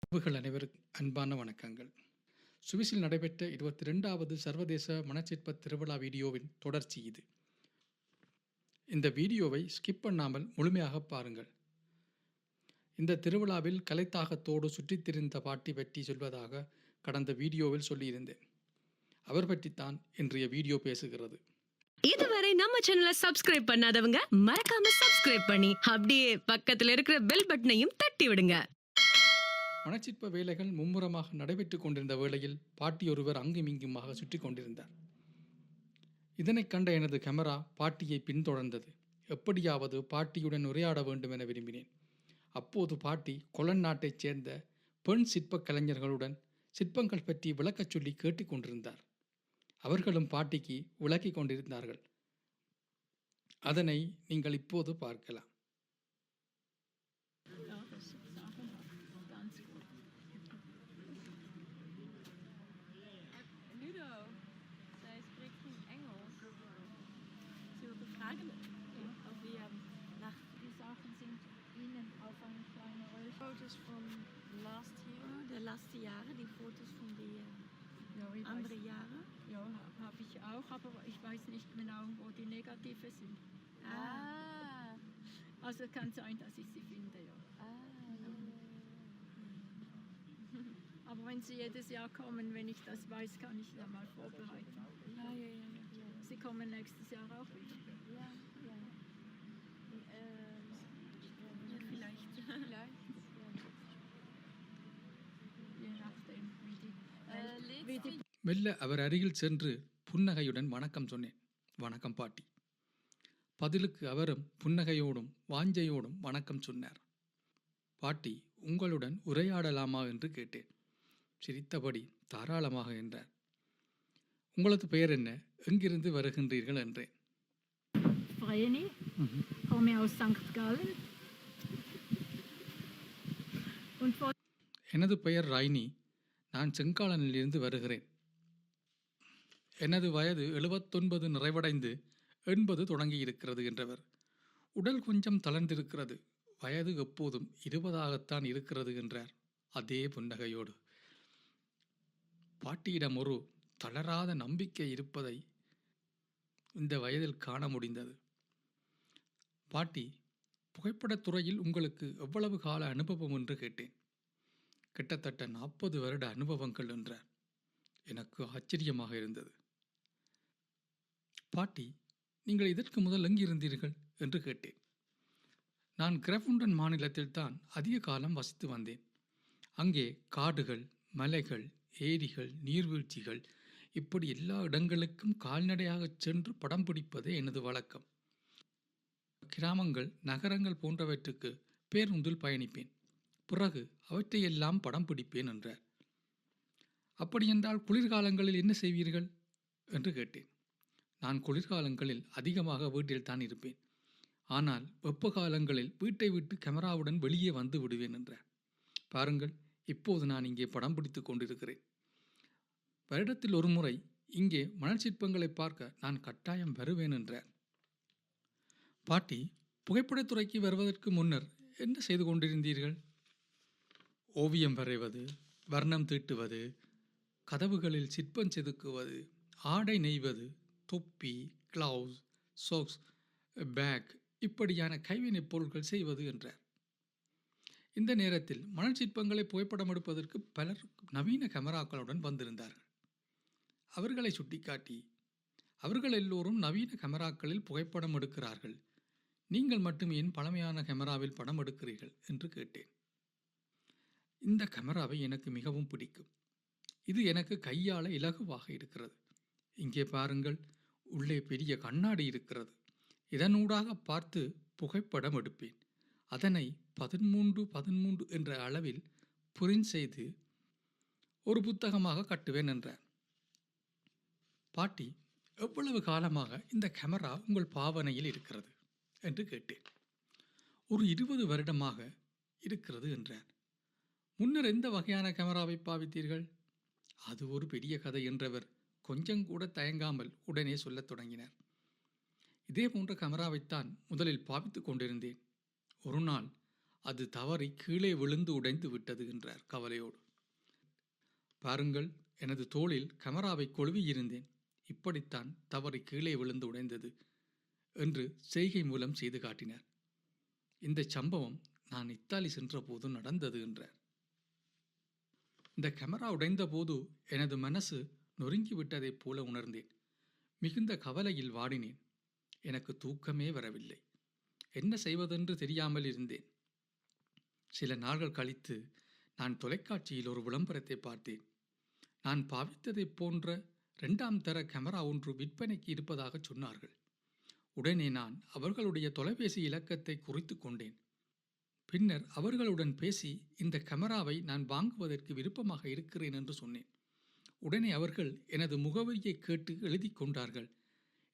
உறவுகள் அனைவருக்கும் அன்பான வணக்கங்கள். சுவிஸில் நடைபெற்ற 22வது சர்வதேச மனச்சிற்ப திருவிழா வீடியோவின் தொடர்ச்சி இது. இந்த வீடியோவை ஸ்கிப் பண்ணாமல் முழுமையாக பாருங்கள். இந்த திருவிழாவில் கலைத்தாகத்தோடு சுற்றித் திரிந்த பாட்டி பற்றி சொல்வதாக கடந்த வீடியோவில் சொல்லியிருந்தேன். அவர் பற்றித்தான் இன்றைய வீடியோ பேசுகிறது. இதுவரை நம்ம சேனலை சப்ஸ்கிரைப் பண்ணாதவங்க மறக்காம சப்ஸ்கிரைப் பண்ணி அப்படியே பக்கத்துல இருக்கிற பெல் பட்டனையும் தட்டி விடுங்க. மனச்சிற்ப வேலைகள் மும்முரமாக நடைபெற்றுக் கொண்டிருந்த வேளையில் பாட்டி ஒருவர் அங்குமிங்குமாக சுற்றி கொண்டிருந்தார். இதனைக் கண்ட எனது கேமரா பாட்டியை பின்தொடர்ந்தது. எப்படியாவது பாட்டியுடன் உரையாட வேண்டும் என விரும்பினேன். அப்போது பாட்டி கொலன் நாட்டைச் சேர்ந்த பெண் சிற்பக் கலைஞர்களுடன் சிற்பங்கள் பற்றி விளக்கச் சொல்லி கேட்டுக்கொண்டிருந்தார். அவர்களும் பாட்டிக்கு விளக்கிக் கொண்டிருந்தார்கள். அதனை நீங்கள் இப்போது பார்க்கலாம். Ludo, zij spreekt geen Engels. Sie wilde vragen of die nach Die Sachen sind Ihnen auf eine kleine Rolle. foto's from last year, de laatste jaren, die foto's van die Ja, ich andere weiß, jaren. ja, habe ich auch, aber ich weiß nicht genau, wo die negative sind. Ah, Also kann sein, dass ich sie finde, ja. Aber wenn Sie jedes Jahr kommen, wenn ich das weiß, kann ich da mal vorbereiten. ja, ja, ja, ja. Sie kommen nächstes Jahr auch wieder. Ja, ja. Ja, vielleicht. Vielleicht. Je nachdem, wie die Lebt sie? மெல்ல அவர் அருகில் சென்று புன்னகையுடன் வணக்கம் சொன்னேன். வணக்கம் பாட்டி. பதிலுக்கு அவரும் புன்னகையோடும் வாஞ்சையோடும் வணக்கம் சொன்னார். பாட்டி, உங்களுடன் உரையாடலாமா என்று கேட்டேன். சிரித்தபடி தாராளமாக என்றார். உங்களது பெயர் என்ன, எங்கிருந்து வருகின்றீர்கள் என்றேன். Vreni, komme aus St. Gallen. Und vor எனது பெயர் ராய்னி, நான் செங்காலனிலிருந்து வருகிறேன். எனது வயது 79 நிறைவடைந்து 80 தொடங்கி இருக்கிறது என்றவர். உடல் கொஞ்சம் தளர்ந்திருக்கிறது. வயது எப்போதும் 20ஆகத்தான் இருக்கிறது என்றார் அதே புன்னகையோடு. பாட்டியிடம் ஒரு தளராத நம்பிக்கை இருப்பதை இந்த வயதில் காண முடிந்தது. பாட்டி, புகைப்படத் துறையில் உங்களுக்கு எவ்வளவு கால அனுபவம் என்று கேட்டேன். கிட்டத்தட்ட 40 வருட அனுபவங்கள் என்றார். எனக்கு ஆச்சரியமாக இருந்தது. பாட்டி, நீங்கள் இதற்கு முதல் எங்கிருந்தீர்கள் என்று கேட்டேன். நான் கிரஃபுண்டன் மாநிலத்தில் தான் அதிக காலம் வசித்து வந்தேன். அங்கே காடுகள், மலைகள், ஏரிகள், நீர்வீழ்ச்சிகள், இப்படி எல்லா இடங்களுக்கும் கால்நடையாகச் சென்று படம் பிடிப்பதே எனது வழக்கம். கிராமங்கள், நகரங்கள் போன்றவற்றுக்கு பேருந்தில் பயணிப்பேன். பிறகு அவற்றையெல்லாம் படம் பிடிப்பேன் என்றார். அப்படியென்றால் குளிர்காலங்களில் என்ன செய்வீர்கள் என்று கேட்டேன். நான் குளிர்காலங்களில் அதிகமாக வீட்டில் தான் இருப்பேன். ஆனால் வெப்ப காலங்களில் வீட்டை விட்டு கேமராவுடன் வெளியே வந்து விடுவேன் என்றார். பாருங்கள், இப்போது நான் இங்கே படம் பிடித்து கொண்டிருக்கிறேன். வருடத்தில் ஒரு முறை இங்கே மணல் சிற்பங்களை பார்க்க நான் கட்டாயம் வருவேன் என்றார். பாட்டி, புகைப்படத்துறைக்கு வருவதற்கு முன்னர் என்ன செய்து கொண்டிருந்தீர்கள்? ஓவியம் வரைவது, வர்ணம் தீட்டுவது, கதவுகளில் சிற்பம் செதுக்குவது, ஆடை நெய்வது, தொப்பி, கிளவுஸ், சாக்ஸ், பேக், இப்படியான கைவினைப் பொருட்கள் செய்வது என்றார். இந்த நேரத்தில் மணல் சிற்பங்களை புகைப்படம் எடுப்பதற்கு பலர் நவீன கேமராக்களுடன் வந்திருந்தார்கள். அவர்களை சுட்டிக்காட்டி, அவர்கள் எல்லோரும் நவீன கேமராக்களில் புகைப்படம் எடுக்கிறார்கள், நீங்கள் மட்டும் ஏன் பழமையான கேமராவில் படம் எடுக்கிறீர்கள் என்று கேட்டேன். இந்த கேமராவை எனக்கு மிகவும் பிடிக்கும். இது எனக்கு கையாள இலகுவாக இருக்கிறது. இங்கே பாருங்கள், உள்ளே பெரிய கண்ணாடி இருக்கிறது. இதனூடாக பார்த்து புகைப்படம் எடுப்பேன். அதனை 13x13 என்ற அளவில் பிரிண்ட் செய்து ஒரு புத்தகமாக கட்டுவேன் என்றார். பாட்டி, எவ்வளவு காலமாக இந்த கேமரா உங்கள் பாவனையில் இருக்கிறது என்று கேட்டேன். ஒரு 20 வருடமாக இருக்கிறது என்றார். முன்னர் எந்த வகையான கேமராவை பாவித்தீர்கள்? அது ஒரு பெரிய கதை என்றவர் கொஞ்சம் கூட தயங்காமல் உடனே சொல்லத் தொடங்கினார். இதே போன்ற கேமராவைத்தான் முதலில் பாவித்து கொண்டிருந்தேன். ஒரு நாள் அது தவறி கீழே விழுந்து உடைந்து விட்டது என்றார் கவலையோடு. பாருங்கள், எனது தோளில் கேமராவை கொழுவியிருந்தேன். இப்படித்தான் தவறி கீழே விழுந்து உடைந்தது என்று செய்கை மூலம் செய்து காட்டினார். இந்த சம்பவம் நான் இத்தாலி சென்ற போது நடந்தது என்றார். இந்த கேமரா உடைந்த போது எனது மனசு நொறுங்கிவிட்டதைப் போல உணர்ந்தேன். மிகுந்த கவலையில் வாடினேன். எனக்கு தூக்கமே வரவில்லை. என்ன செய்வதென்று தெரியாமல் இருந்தேன். சில நாள்கள் கழித்து நான் தொலைக்காட்சியில் ஒரு விளம்பரத்தை பார்த்தேன். நான் பாவித்ததைப் போன்ற 2ஆம் தர கேமரா ஒன்று விற்பனைக்கு இருப்பதாக சொன்னார்கள். உடனே நான் அவர்களுடைய தொலைபேசி இலக்கத்தை குறித்து கொண்டேன். பின்னர் அவர்களுடன் பேசி இந்த கேமராவை நான் வாங்குவதற்கு விருப்பமாக இருக்கிறேன் என்று சொன்னேன். உடனே அவர்கள் எனது முகவரியை கேட்டு எழுதி கொண்டார்கள்.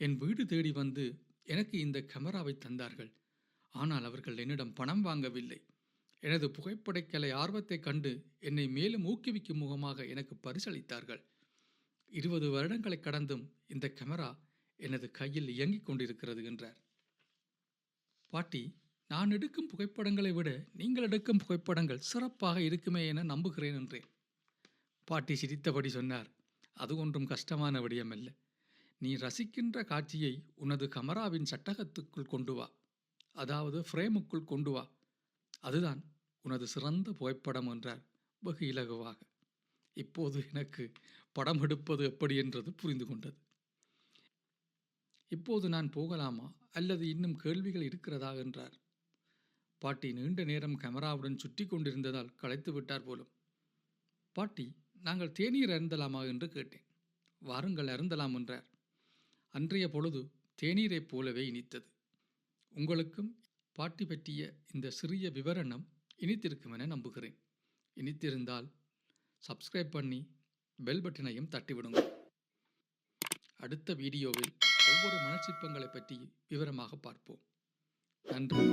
என் வீடு தேடி வந்து எனக்கு இந்த கேமராவை தந்தார்கள். ஆனால் அவர்கள் என்னிடம் பணம் வாங்கவில்லை. எனது புகைப்படக்கலை ஆர்வத்தை கண்டு என்னை மேலும் ஊக்குவிக்கும் முகமாக எனக்கு பரிசளித்தார்கள். 20 வருடங்களை கடந்தும் இந்த கேமரா எனது கையில் இயங்கிக் கொண்டிருக்கிறது என்றார். பாட்டி, நான் எடுக்கும் புகைப்படங்களை விட நீங்கள் எடுக்கும் புகைப்படங்கள் சிறப்பாக இருக்குமே என நம்புகிறேன் என்றேன். பாட்டி சிரித்தபடி சொன்னார், அது ஒன்றும் கஷ்டமான விடயமல்ல. நீ ரசிக்கின்ற காட்சியை உனது கேமராவின் சட்டகத்துக்குள் கொண்டு வா, அதாவது ஃப்ரேமுக்குள் கொண்டு வா. அதுதான் உனது சிறந்த புகைப்படம் என்றார் வெகு இலகுவாக. இப்போது எனக்கு படம் எடுப்பது எப்படி என்றது புரிந்து கொண்டது. இப்போது நான் போகலாமா அல்லது இன்னும் கேள்விகள் இருக்கிறதா என்றார். பாட்டி நீண்ட நேரம் கேமராவுடன் சுற்றி கொண்டிருந்ததால் களைத்து விட்டார் போலும். பாட்டி, நாங்கள் தேநீர் அருந்தலாமா என்று கேட்டேன். வாருங்கள், அருந்தலாம் என்றார். அன்றைய பொழுது தேநீரைப் போலவே இனித்தது. உங்களுக்கும் பாட்டி பற்றிய இந்த சிறிய விவரணம் இனித்திருக்கும் என நம்புகிறேன். இனித்திருந்தால் சப்ஸ்கிரைப் பண்ணி பெல் பட்டனையும் தட்டிவிடுங்கள். அடுத்த வீடியோவில் ஒவ்வொரு மனச்சிற்பங்களை பற்றி விவரமாக பார்ப்போம். நன்றி.